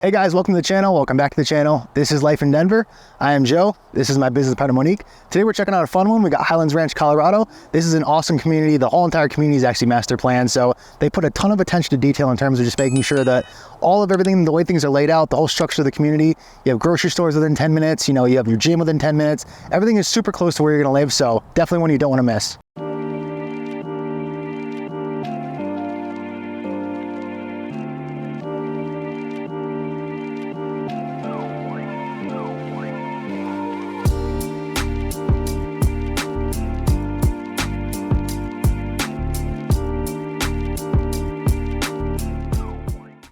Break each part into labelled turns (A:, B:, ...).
A: Hey guys, welcome to the channel. Welcome back to the channel. This is Life in Denver. I am Joe. This is my business partner, Monique. Today we're checking out a fun one. We got Highlands Ranch, Colorado. This is an awesome community. The whole entire community is actually master planned. So they put a ton of attention to detail in terms of just making sure that all of everything, the way things are laid out, the whole structure of the community, you have grocery stores within 10 minutes, you have your gym within 10 minutes. Everything is super close to where you're gonna live. So definitely one you don't wanna miss.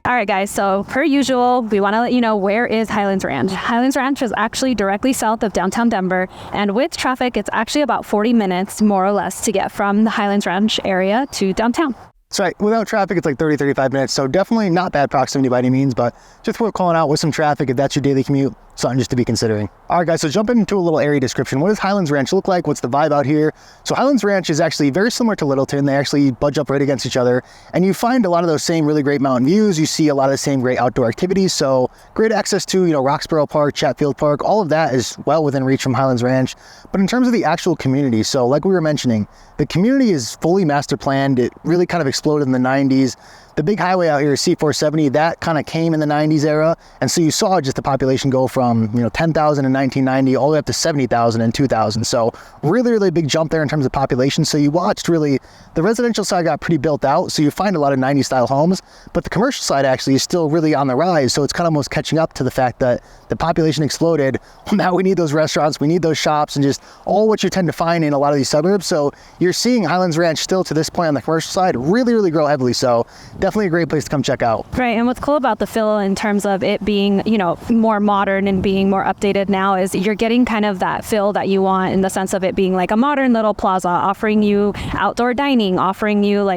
B: All right, guys, so per usual, we want to let you know where is Highlands Ranch. Highlands Ranch is actually directly south of downtown Denver, and with traffic, it's actually about 40 minutes, more or less, to get from the Highlands Ranch area to downtown.
A: That's right. Without traffic, it's like 30-35 minutes. So definitely not bad proximity by any means, but just worth calling out with some traffic if that's your daily commute. Something just to be considering. All right, guys, so jumping into a little area description. What does Highlands Ranch look like? What's the vibe out here? So Highlands Ranch is actually very similar to Littleton. They actually budge up right against each other, and you find a lot of those same really great mountain views. You see a lot of the same great outdoor activities. So great access to, Roxborough Park, Chatfield Park, all of that is well within reach from Highlands Ranch. But in terms of the actual community, so like we were mentioning, the community is fully master planned. It really kind of exploded in the 90s. The big highway out here is C470. That kind of came in the 90s era. And so you saw just the population go from, 10,000 in 1990 all the way up to 70,000 in 2000. So really, really big jump there in terms of population. So you watched really, the residential side got pretty built out. So you find a lot of 90s style homes, but the commercial side actually is still really on the rise. So it's kind of almost catching up to the fact that the population exploded. Well, now we need those restaurants, we need those shops, and just all what you tend to find in a lot of these suburbs. So you're seeing Highlands Ranch still to this point on the commercial side really, really grow heavily. So definitely a great place to come check out.
B: Right, and what's cool about the feel in terms of it being, more modern and being more updated now is you're getting kind of that feel that you want in the sense of it being like a modern little plaza, offering you outdoor dining, offering you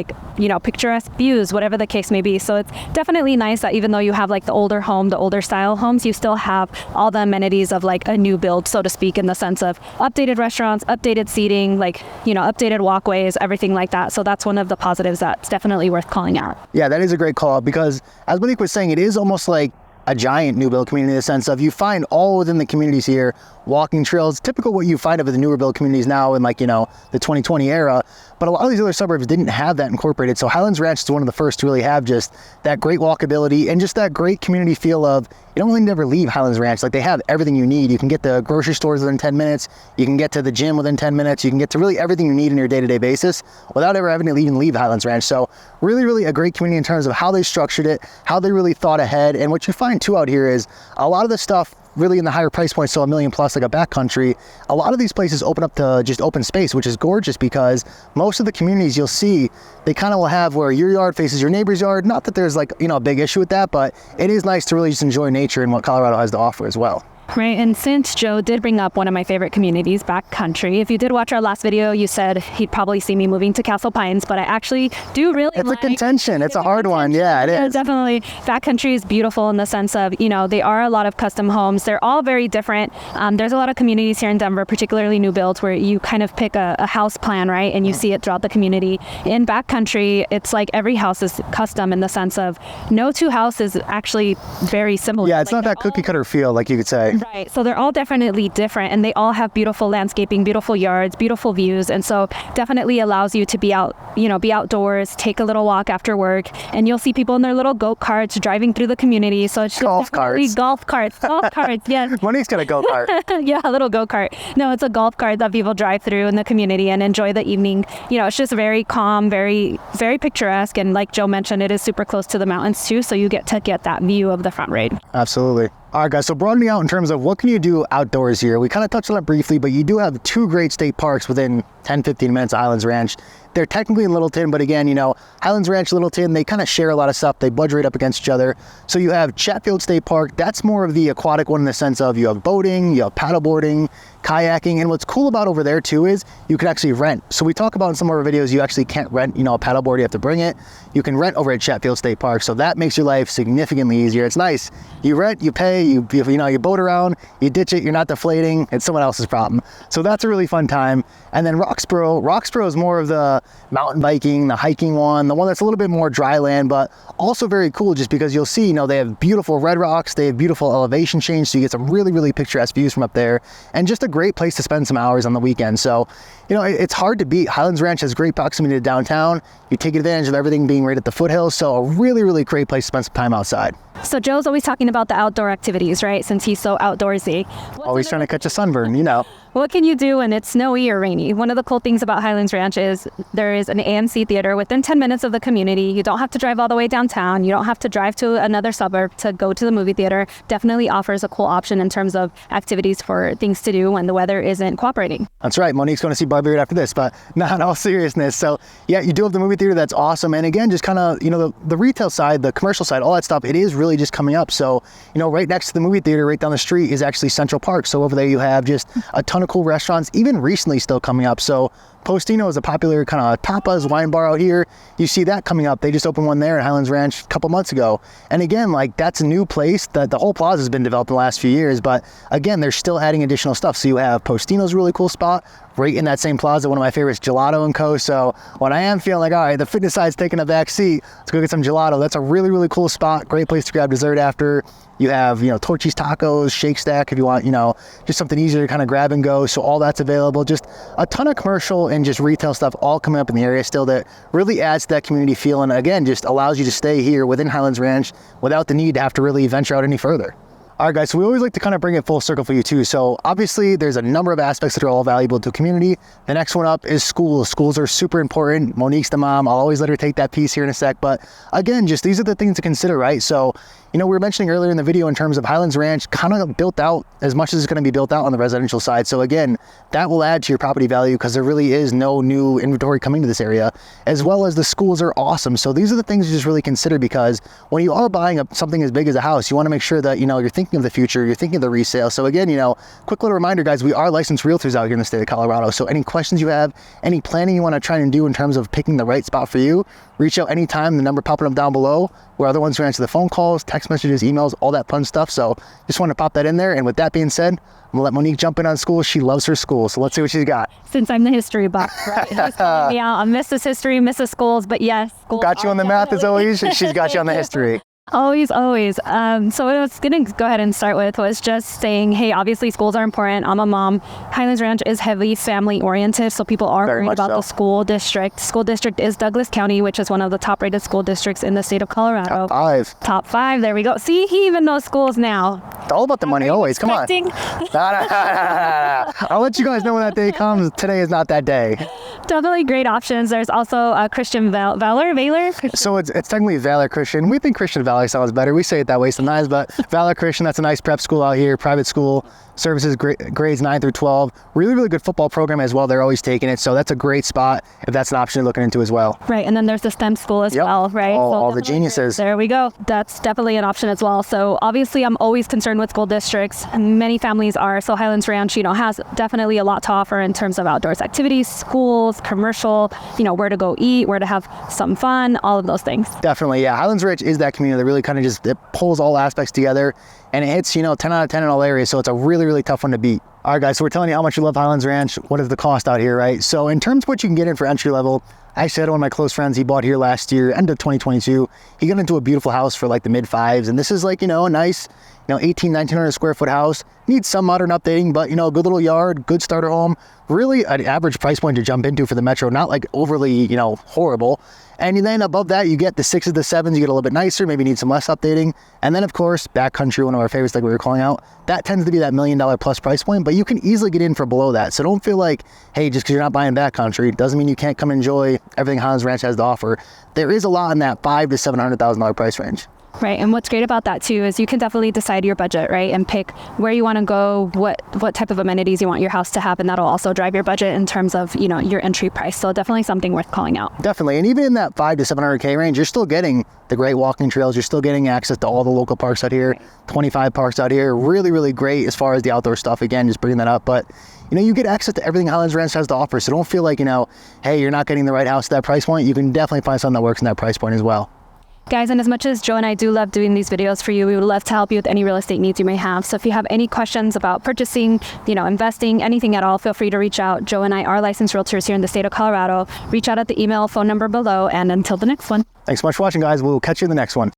B: picturesque views, whatever the case may be. So it's definitely nice that even though you have like the older home, the older style homes, you still have all the amenities of like a new build, so to speak, in the sense of updated restaurants, updated seating, updated walkways, everything like that. So that's one of the positives that's definitely worth calling out.
A: Yeah, that is a great call because as Monique was saying, it is almost like a giant new build community in the sense of you find all within the communities here, walking trails, typical what you find of the newer build communities now in the 2020 era. But a lot of these other suburbs didn't have that incorporated. So Highlands Ranch is one of the first to really have just that great walkability and just that great community feel of you don't really never leave Highlands Ranch. Like they have everything you need. You can get the grocery stores within 10 minutes. You can get to the gym within 10 minutes. You can get to really everything you need in your day-to-day basis without ever having to even leave Highlands Ranch. So really, really a great community in terms of how they structured it, how they really thought ahead. And what you find too out here is a lot of the stuff really in the higher price points, so $1 million plus, like a Backcountry, a lot of these places open up to just open space, which is gorgeous because most of the communities you'll see, they kind of will have where your yard faces your neighbor's yard. Not that there's a big issue with that, but it is nice to really just enjoy nature and what Colorado has to offer as well.
B: Right, and since Joe did bring up one of my favorite communities, Backcountry, if you did watch our last video, you said he'd probably see me moving to Castle Pines, but I actually do really
A: It's a contention. It's a hard one. Yeah, it is.
B: Yeah, definitely. Backcountry is beautiful in the sense of, they are a lot of custom homes. They're all very different. There's a lot of communities here in Denver, particularly new builds, where you kind of pick a house plan, right, and you see it throughout the community. In Backcountry, it's like every house is custom in the sense of no two houses is actually very similar.
A: Yeah, it's not that cookie cutter feel, like you could say.
B: Right, so they're all definitely different, and they all have beautiful landscaping, beautiful yards, beautiful views, and so definitely allows you to be out, be outdoors, take a little walk after work, and you'll see people in their little go-karts driving through the community. So it's just golf carts, yes.
A: Monique's got a go-kart.
B: Yeah, a little go-kart. No, it's a golf cart that people drive through in the community and enjoy the evening. It's just very calm, very, very picturesque, and like Joe mentioned, it is super close to the mountains too, so you get to get that view of the front range.
A: Absolutely. All right, guys, so broadening out in terms of what can you do outdoors here, we kind of touched on it briefly, but you do have two great state parks within 10-15 minutes of Highlands Ranch. They're technically in Littleton, but again, Highlands Ranch, Littleton, they kind of share a lot of stuff. They budge right up against each other. So you have Chatfield State Park. That's more of the aquatic one in the sense of you have boating, you have paddleboarding, kayaking. And what's cool about over there too is you can actually rent. So we talk about in some of our videos, you actually can't rent, a paddleboard, you have to bring it. You can rent over at Chatfield State Park. So that makes your life significantly easier. It's nice. You rent, you pay, you boat around, you ditch it, you're not deflating. It's someone else's problem. So that's a really fun time. And then Roxborough is more of the mountain biking, the hiking one, the one that's a little bit more dry land, but also very cool just because you'll see, they have beautiful red rocks, they have beautiful elevation change, so you get some really, really picturesque views from up there, and just a great place to spend some hours on the weekend. So, it's hard to beat. Highlands Ranch has great proximity to downtown. You take advantage of everything being right at the foothills, so a really, really great place to spend some time outside.
B: So Joe's always talking about the outdoor activities, right? Since he's so outdoorsy.
A: Always trying to catch a sunburn,
B: What can you do when it's snowy or rainy? One of the cool things about Highlands Ranch is there is an AMC theater within 10 minutes of the community. You don't have to drive all the way downtown. You don't have to drive to another suburb to go to the movie theater. Definitely offers a cool option in terms of activities for things to do when the weather isn't cooperating.
A: That's right. Monique's going to see Barbie right after this, but not in all seriousness. So yeah, you do have the movie theater. That's awesome. And again, just kind of, the retail side, the commercial side, all that stuff, it is really just coming up. So, right next to the movie theater, right down the street is actually Central Park. So over there you have just a ton of cool restaurants, even recently still coming up. So Postino is a popular kind of tapas wine bar out here. You see that coming up. They just opened one there at Highlands Ranch a couple months ago. And again, that's a new place that the whole plaza has been developed in the last few years. But again, they're still adding additional stuff. So you have Postino's really cool spot right in that same plaza. One of my favorites, Gelato & Co. So when I am feeling like, all right, the fitness side's taking a back seat, let's go get some gelato. That's a really, really cool spot. Great place to grab dessert after. You have, Torchy's Tacos, Shake Stack if you want, just something easier to kind of grab and go. So all that's available. Just a ton of commercial and just retail stuff all coming up in the area still that really adds to that community feel. And again, just allows you to stay here within Highlands Ranch without the need to have to really venture out any further. All right, guys, so we always like to kind of bring it full circle for you too. So obviously there's a number of aspects that are all valuable to the community. The next one up is schools. Schools are super important. Monique's the mom. I'll always let her take that piece here in a sec. But again, just these are the things to consider, right? So, we were mentioning earlier in the video in terms of Highlands Ranch kind of built out as much as it's going to be built out on the residential side. So again, that will add to your property value because there really is no new inventory coming to this area, as well as the schools are awesome. So these are the things you just really consider because when you are buying something as big as a house, you want to make sure that, you're thinking of the future, you're thinking of the resale. So again, quick little reminder, guys, we are licensed realtors out here in the state of Colorado. So any questions you have, any planning you want to try and do in terms of picking the right spot for you, reach out anytime. The number popping up down below. We're other ones who answer the phone calls, text messages, emails, all that fun stuff. So just want to pop that in there. And with that being said, I'm gonna let Monique jump in on school. She loves her school. So let's see what she's got.
B: Since I'm the history buff, right? He's calling me out on Mrs. History, Mrs. Schools, but yes.
A: Got you on the math as always. She's got you on the history.
B: Always. So what I was going to go ahead and start with was just saying, hey, obviously schools are important. I'm a mom. Highlands Ranch is heavily family oriented, so people are worried about the school district. School district is Douglas County, which is one of the top rated school districts in the state of Colorado. Top five. There we go. See, he even knows schools now.
A: It's all about the money always. Come on. No. I'll let you guys know when that day comes. Today is not that day.
B: Definitely great options. There's also Christian Valor.
A: So it's technically Valor Christian. We think Christian Valor sounds better. We say it that way sometimes, but Valor Christian, that's a nice prep school out here, private school, services grades 9 through 12. Really, really good football program as well. They're always taking it. So that's a great spot if that's an option you're looking into as well.
B: Right. And then there's the STEM school as well, right?
A: All the geniuses.
B: There we go. That's definitely an option as well. So obviously I'm always concerned with school districts. Many families are. So Highlands Ranch, has definitely a lot to offer in terms of outdoors activities, schools, commercial, where to go eat, where to have some fun, all of those things.
A: Definitely. Yeah. Highlands Ranch is that community that really kind of it pulls all aspects together and it hits, 10 out of 10 in all areas. So it's a really, really tough one to beat. All right, guys. So we're telling you how much you love Highlands Ranch. What is the cost out here, right? So in terms of what you can get in for entry level, I actually had one of my close friends, he bought here last year, end of 2022. He got into a beautiful house for like the mid fives. And this is like, a nice, 1,900 square foot house. Needs some modern updating, but, a good little yard, good starter home. Really an average price point to jump into for the metro. Not like overly, horrible. And then above that, you get the 6s, the 7s, you get a little bit nicer, maybe need some less updating. And then of course, Backcountry, one of our favorites like we were calling out, that tends to be that $1 million plus price point, but you can easily get in for below that. So don't feel like, hey, just because you're not buying Backcountry, doesn't mean you can't come enjoy everything Highlands Ranch has to offer. There is a lot in that $500,000 to $700,000 price range.
B: Right. And what's great about that too is you can definitely decide your budget, right? And pick where you want to go, what type of amenities you want your house to have. And that'll also drive your budget in terms of, your entry price. So definitely something worth calling out.
A: Definitely. And even in that $500,000 to $700,000 range, you're still getting the great walking trails. You're still getting access to all the local parks out here, 25 parks out here. Really, really great as far as the outdoor stuff. Again, just bringing that up. But you get access to everything Highlands Ranch has to offer. So don't feel like, hey, you're not getting the right house at that price point. You can definitely find something that works in that price point as well.
B: Guys, and as much as Joe and I do love doing these videos for you, we would love to help you with any real estate needs you may have. So if you have any questions about purchasing, investing, anything at all, feel free to reach out. Joe and I are licensed realtors here in the state of Colorado. Reach out at the email, phone number below, and until the next one.
A: Thanks so much for watching, guys. We'll catch you in the next one.